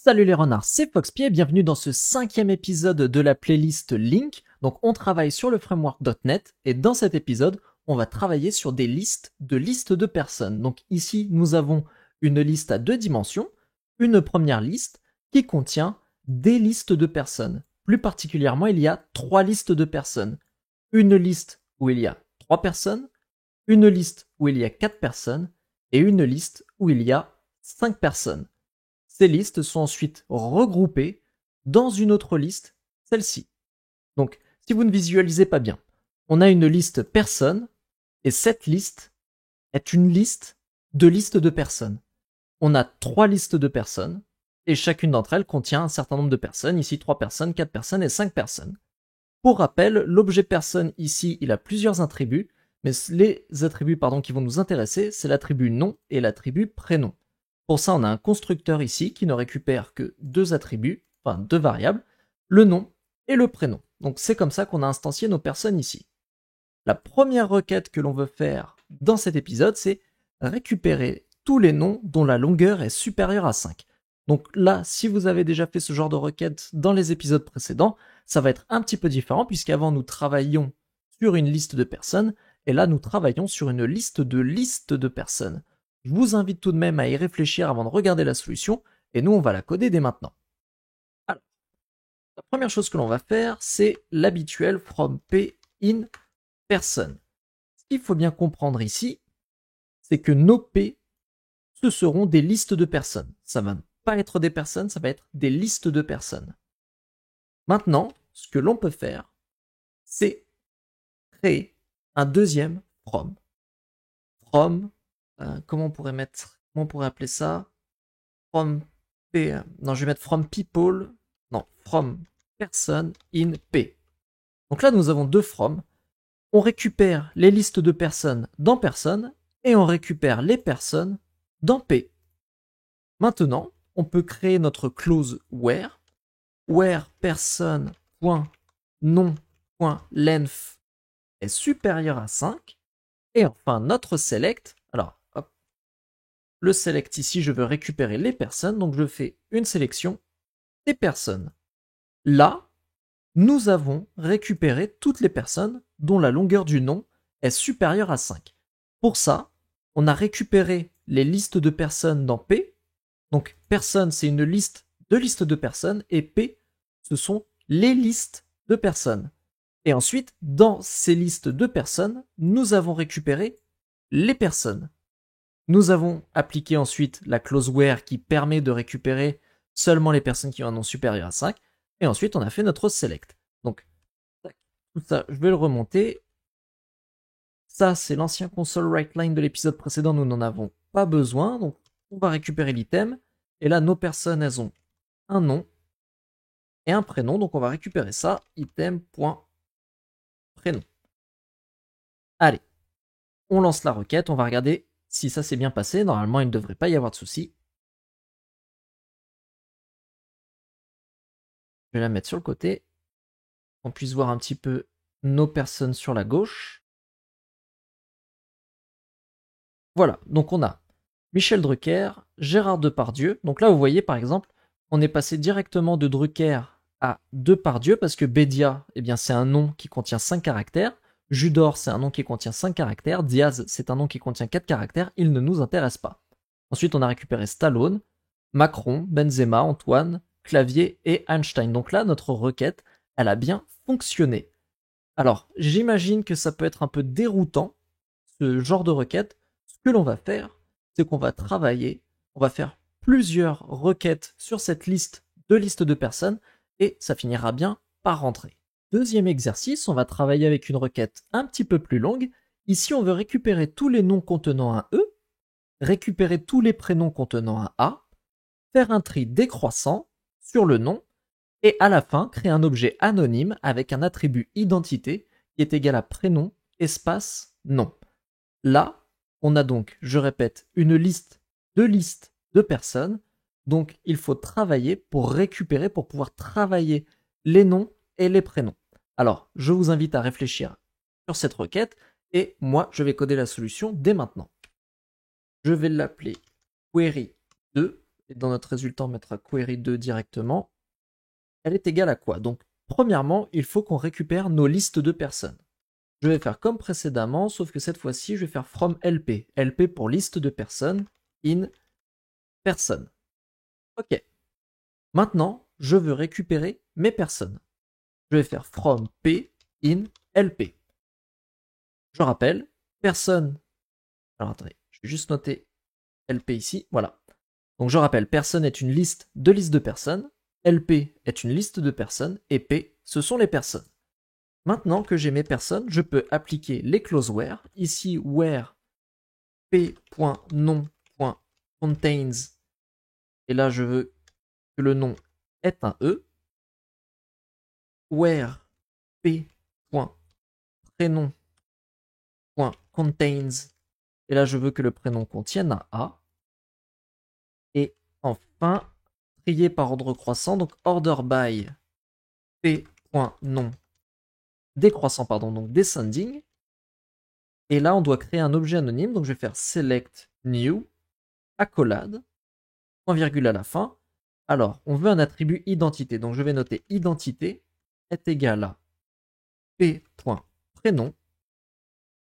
Salut les renards, c'est Foxpie et bienvenue dans ce 5e épisode de la playlist Link. Donc on travaille sur le framework.net et dans cet épisode, on va travailler sur des listes de personnes. Donc ici, nous avons une liste à 2 dimensions, une première liste qui contient des listes de personnes. Plus particulièrement, il y a 3 listes de personnes. Une liste où il y a 3 personnes, une liste où il y a 4 personnes et une liste où il y a 5 personnes. Ces listes sont ensuite regroupées dans une autre liste, celle-ci. Donc, si vous ne visualisez pas bien, on a une liste personnes, et cette liste est une liste de personnes. On a 3 listes de personnes, et chacune d'entre elles contient un certain nombre de personnes, ici 3 personnes, 4 personnes et 5 personnes. Pour rappel, l'objet personne ici, il a plusieurs attributs, mais les attributs qui vont nous intéresser, c'est l'attribut nom et l'attribut prénom. Pour ça, on a un constructeur ici qui ne récupère que 2 attributs, enfin 2 variables, le nom et le prénom. Donc c'est comme ça qu'on a instancié nos personnes ici. La première requête que l'on veut faire dans cet épisode, c'est récupérer tous les noms dont la longueur est supérieure à 5. Donc là, si vous avez déjà fait ce genre de requête dans les épisodes précédents, ça va être un petit peu différent puisqu'avant nous travaillions sur une liste de personnes et là nous travaillons sur une liste de personnes. Je vous invite tout de même à y réfléchir avant de regarder la solution, et nous on va la coder dès maintenant. Alors, la première chose que l'on va faire, c'est l'habituel from p in person. Ce qu'il faut bien comprendre ici, c'est que nos p, ce seront des listes de personnes. Ça va pas être des personnes, ça va être des listes de personnes. Maintenant, ce que l'on peut faire, c'est créer un deuxième from. Comment on pourrait appeler ça? From P. Non, je vais mettre from people. Non, from person in P. Donc là, nous avons 2 from. On récupère les listes de personnes dans personne et on récupère les personnes dans P. Maintenant, on peut créer notre clause where person.nom.length est supérieur à 5. Et enfin, notre select. Alors, hop. Le select ici, je veux récupérer les personnes, donc je fais une sélection des personnes. Là, nous avons récupéré toutes les personnes dont la longueur du nom est supérieure à 5. Pour ça, on a récupéré les listes de personnes dans P. Donc, personne, c'est une liste de personnes, et P, ce sont les listes de personnes. Et ensuite, dans ces listes de personnes, nous avons récupéré les personnes. Nous avons appliqué ensuite la clause where qui permet de récupérer seulement les personnes qui ont un nom supérieur à 5. Et ensuite, on a fait notre select. Donc, tout ça, je vais le remonter. Ça, c'est l'ancien console writeLine de l'épisode précédent. Nous n'en avons pas besoin. Donc, on va récupérer l'item. Et là, nos personnes, elles ont un nom et un prénom. Donc, on va récupérer ça. Item.prénom. Allez, on lance la requête. On va regarder si ça s'est bien passé. Normalement, il ne devrait pas y avoir de souci. Je vais la mettre sur le côté. On puisse voir un petit peu nos personnes sur la gauche. Voilà, donc on a Michel Drucker, Gérard Depardieu. Donc là, vous voyez, par exemple, on est passé directement de Drucker à Depardieu parce que Bédia, eh bien, c'est un nom qui contient 5 caractères. Judor, c'est un nom qui contient 5 caractères. Diaz, c'est un nom qui contient 4 caractères. Il ne nous intéresse pas. Ensuite, on a récupéré Stallone, Macron, Benzema, Antoine, Clavier et Einstein. Donc là, notre requête, elle a bien fonctionné. Alors, j'imagine que ça peut être un peu déroutant, ce genre de requête. Ce que l'on va faire, c'est qu'on va travailler, on va faire plusieurs requêtes sur cette liste de personnes, et ça finira bien par rentrer. Deuxième exercice, on va travailler avec une requête un petit peu plus longue. Ici, on veut récupérer tous les noms contenant un E, récupérer tous les prénoms contenant un A, faire un tri décroissant sur le nom, et à la fin, créer un objet anonyme avec un attribut identité qui est égal à prénom, espace, nom. Là, on a donc, je répète, une liste de personnes. Donc, il faut travailler pour récupérer, pour pouvoir travailler les noms et les prénoms. Alors, je vous invite à réfléchir sur cette requête et moi, je vais coder la solution dès maintenant. Je vais l'appeler query 2 et dans notre résultat, on mettra query 2 directement, elle est égale à quoi? Donc, premièrement, il faut qu'on récupère nos listes de personnes. Je vais faire comme précédemment, sauf que cette fois-ci, je vais faire from LP. LP pour liste de personnes, in personne. Ok. Maintenant, je veux récupérer mes personnes. Je vais faire from P in LP. Je rappelle, personne. Alors attendez, je vais juste noter LP ici. Voilà. Donc je rappelle, personne est une liste de personnes. LP est une liste de personnes. Et P, ce sont les personnes. Maintenant que j'ai mes personnes, je peux appliquer les clauses where. Ici, where p.nom.contains. Et là, je veux que le nom est un E. Where p.prénom.contains. Et là, je veux que le prénom contienne un A. Et enfin, trier par ordre croissant, donc order by p.nom décroissant, pardon, donc descending. Et là, on doit créer un objet anonyme, donc je vais faire select new, accolade, point virgule à la fin. Alors, on veut un attribut identité, donc je vais noter identité est égal à p.prénom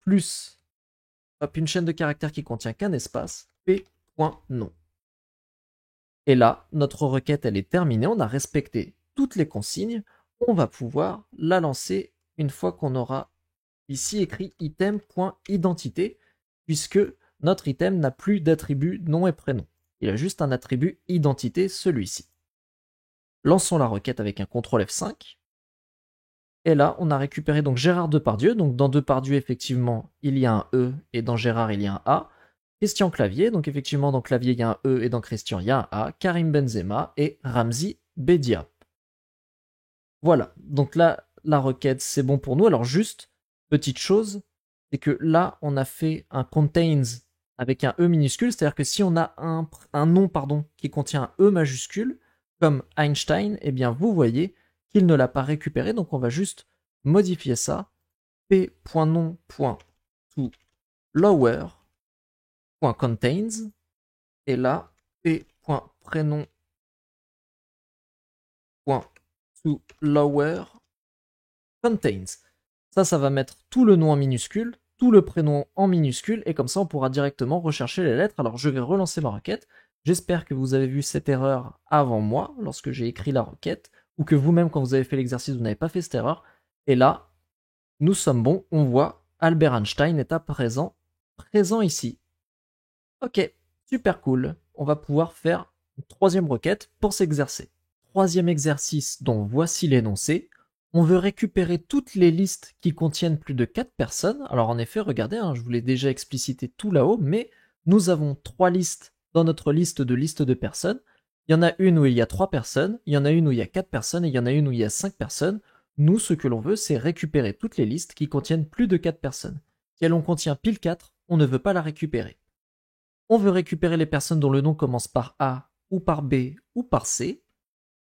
plus hop, une chaîne de caractères qui contient qu'un espace, p.nom. Et là, notre requête, elle est terminée, on a respecté toutes les consignes, on va pouvoir la lancer une fois qu'on aura ici écrit item.identité, puisque notre item n'a plus d'attribut nom et prénom. Il a juste un attribut identité, celui-ci. Lançons la requête avec un CTRL F5. Et là, on a récupéré donc Gérard Depardieu. Donc dans Depardieu, effectivement, il y a un E, et dans Gérard, il y a un A. Christian Clavier, donc effectivement, dans Clavier, il y a un E, et dans Christian, il y a un A. Karim Benzema et Ramzi Bedia. Voilà, donc là, la requête, c'est bon pour nous. Alors juste, petite chose, c'est que là, on a fait un contains avec un E minuscule, c'est-à-dire que si on a un nom qui contient un E majuscule, comme Einstein, eh bien vous voyez qu'il ne l'a pas récupéré, donc on va juste modifier ça, p.nom.toLower.contains, et là, p.prénom.toLower.contains. Ça va mettre tout le nom en minuscule, tout le prénom en minuscule, et comme ça on pourra directement rechercher les lettres. Alors je vais relancer ma requête. J'espère que vous avez vu cette erreur avant moi, lorsque j'ai écrit la requête, ou que vous-même, quand vous avez fait l'exercice, vous n'avez pas fait cette erreur. Et là, nous sommes bons, on voit Albert Einstein est à présent ici. Ok, super cool. On va pouvoir faire une troisième requête pour s'exercer. Troisième exercice dont voici l'énoncé. On veut récupérer toutes les listes qui contiennent plus de 4 personnes. Alors en effet, regardez, je vous l'ai déjà explicité tout là-haut, mais nous avons 3 listes dans notre liste de personnes. Il y en a une où il y a 3 personnes, il y en a une où il y a 4 personnes, et il y en a une où il y a 5 personnes. Nous, ce que l'on veut, c'est récupérer toutes les listes qui contiennent plus de 4 personnes. Si elle en contient pile 4, on ne veut pas la récupérer. On veut récupérer les personnes dont le nom commence par A, ou par B, ou par C.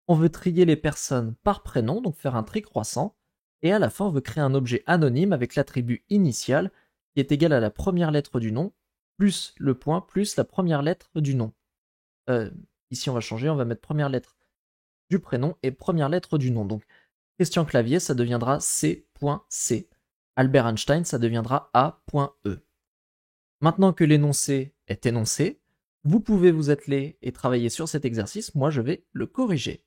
On veut trier les personnes par prénom, donc faire un tri croissant. Et à la fin, on veut créer un objet anonyme avec l'attribut initial qui est égal à la première lettre du nom, plus le point, plus la première lettre du nom. Ici, on va changer, on va mettre première lettre du prénom et première lettre du nom. Donc, Christian Clavier, ça deviendra C.C. Albert Einstein, ça deviendra A.E. Maintenant que l'énoncé est énoncé, vous pouvez vous atteler et travailler sur cet exercice. Moi, je vais le corriger.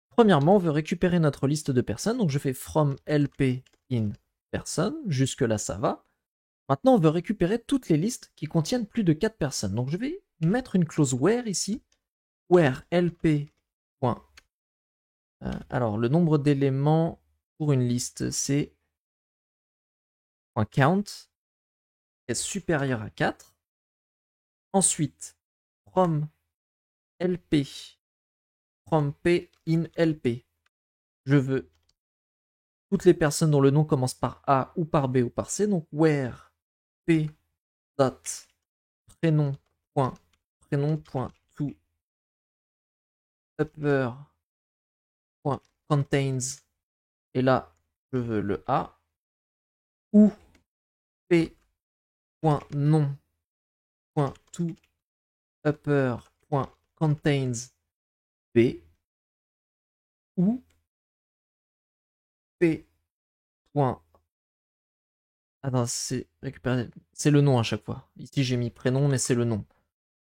Premièrement, on veut récupérer notre liste de personnes, donc je fais from LP in person, jusque là ça va. Maintenant, on veut récupérer toutes les listes qui contiennent plus de 4 personnes. Donc je vais mettre une clause where ici, where LP. Alors le nombre d'éléments pour une liste, c'est .count est supérieur à 4. Ensuite, from LP, from P in LP, je veux toutes les personnes dont le nom commence par A ou par B ou par C, donc where P dot prénom.to upper.contains, et là je veux le A, ou P.nom.to upper p.contains b ou p. Attends, c'est récupérer. C'est le nom à chaque fois. Ici j'ai mis prénom, mais c'est le nom.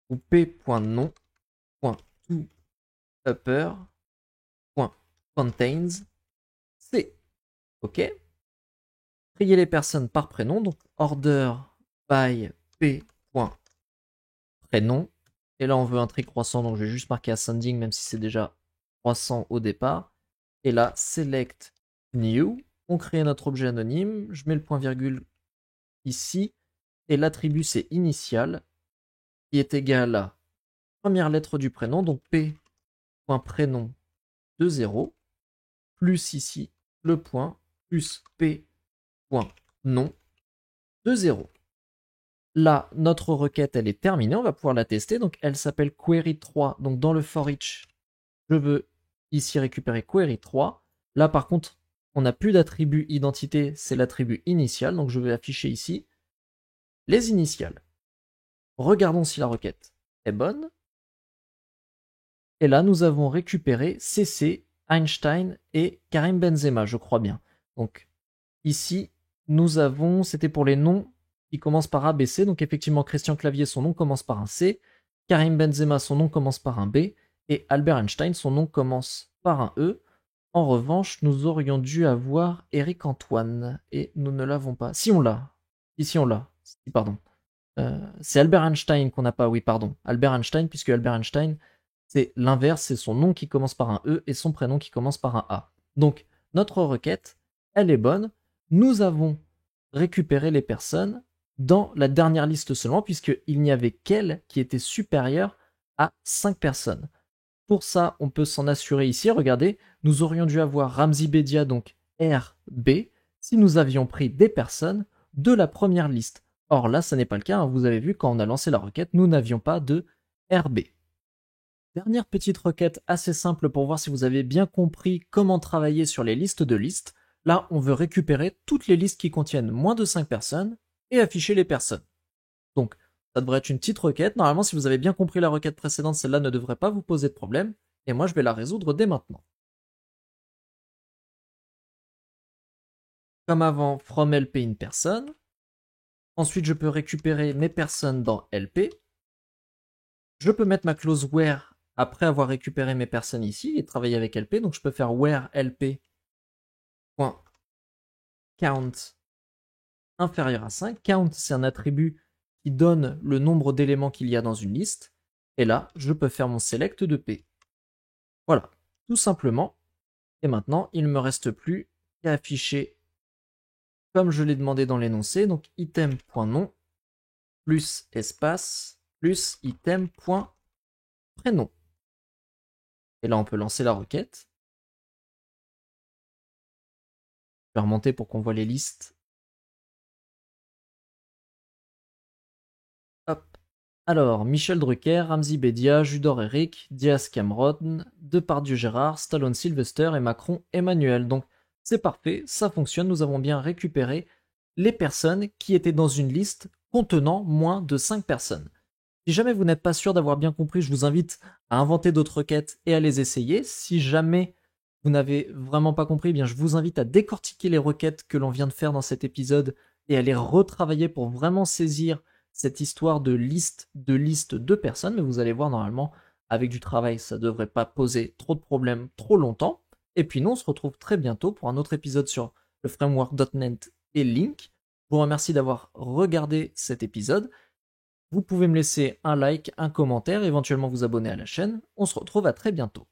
Ou p.nom.toUpper.contains c. Ok. Trier les personnes par prénom, donc order by p.prénom. Et là on veut un tri croissant, donc je vais juste marquer ascending, même si c'est déjà croissant au départ. Et là, select new. On crée notre objet anonyme. Je mets le point virgule ici. Et l'attribut c'est initial, qui est égal à première lettre du prénom, donc p.prénom de 0, plus ici le point, plus p.nom de 0. Là, notre requête, elle est terminée, on va pouvoir la tester, donc elle s'appelle query3, donc dans le for each, je veux ici récupérer query3. Là, par contre, on n'a plus d'attribut identité, c'est l'attribut initial, donc je vais afficher ici les initiales. Regardons si la requête est bonne. Et là, nous avons récupéré CC, Einstein et Karim Benzema, je crois bien. Donc, ici, nous avons, c'était pour les noms qui commencent par ABC. Donc, effectivement, Christian Clavier, son nom commence par un C. Karim Benzema, son nom commence par un B. Et Albert Einstein, son nom commence par un E. En revanche, nous aurions dû avoir Eric Antoine. Et nous ne l'avons pas. Si, on l'a. Ici, on l'a. Si, pardon. C'est Albert Einstein qu'on n'a pas, oui, pardon. Albert Einstein, puisque Albert Einstein, c'est l'inverse, c'est son nom qui commence par un E et son prénom qui commence par un A. Donc, notre requête, elle est bonne. Nous avons récupéré les personnes dans la dernière liste seulement, puisqu'il n'y avait qu'elle qui était supérieure à 5 personnes. Pour ça, on peut s'en assurer ici. Regardez, nous aurions dû avoir Ramzi Bedia, donc RB, si nous avions pris des personnes de la première liste. Or là, ça n'est pas le cas. Vous avez vu, quand on a lancé la requête, nous n'avions pas de RB. Dernière petite requête assez simple pour voir si vous avez bien compris comment travailler sur les listes de listes. Là, on veut récupérer toutes les listes qui contiennent moins de 5 personnes et afficher les personnes. Donc, ça devrait être une petite requête. Normalement, si vous avez bien compris la requête précédente, celle-là ne devrait pas vous poser de problème. Et moi, je vais la résoudre dès maintenant. Comme avant, from LP une personne. Ensuite, je peux récupérer mes personnes dans LP. Je peux mettre ma clause where après avoir récupéré mes personnes ici et travailler avec LP. Donc, je peux faire where LP.count inférieur à 5. Count, c'est un attribut qui donne le nombre d'éléments qu'il y a dans une liste. Et là, je peux faire mon select de P. Voilà, tout simplement. Et maintenant, il ne me reste plus qu'à afficher comme je l'ai demandé dans l'énoncé. Donc, item.nom plus espace plus item.prénom. Et là, on peut lancer la requête. Je vais remonter pour qu'on voit les listes. Hop. Alors, Michel Drucker, Ramzi Bedia, Judor Eric, Diaz Cameron, Depardieu Gérard, Stallone Sylvester et Macron Emmanuel. Donc, c'est parfait, ça fonctionne. Nous avons bien récupéré les personnes qui étaient dans une liste contenant moins de 5 personnes. Si jamais vous n'êtes pas sûr d'avoir bien compris, je vous invite à inventer d'autres requêtes et à les essayer. Si jamais vous n'avez vraiment pas compris, eh bien je vous invite à décortiquer les requêtes que l'on vient de faire dans cet épisode et à les retravailler pour vraiment saisir cette histoire de liste de personnes. Mais vous allez voir, normalement, avec du travail, ça ne devrait pas poser trop de problèmes trop longtemps. Et puis nous, on se retrouve très bientôt pour un autre épisode sur le framework.net et Link. Je vous remercie d'avoir regardé cet épisode. Vous pouvez me laisser un like, un commentaire, éventuellement vous abonner à la chaîne. On se retrouve à très bientôt.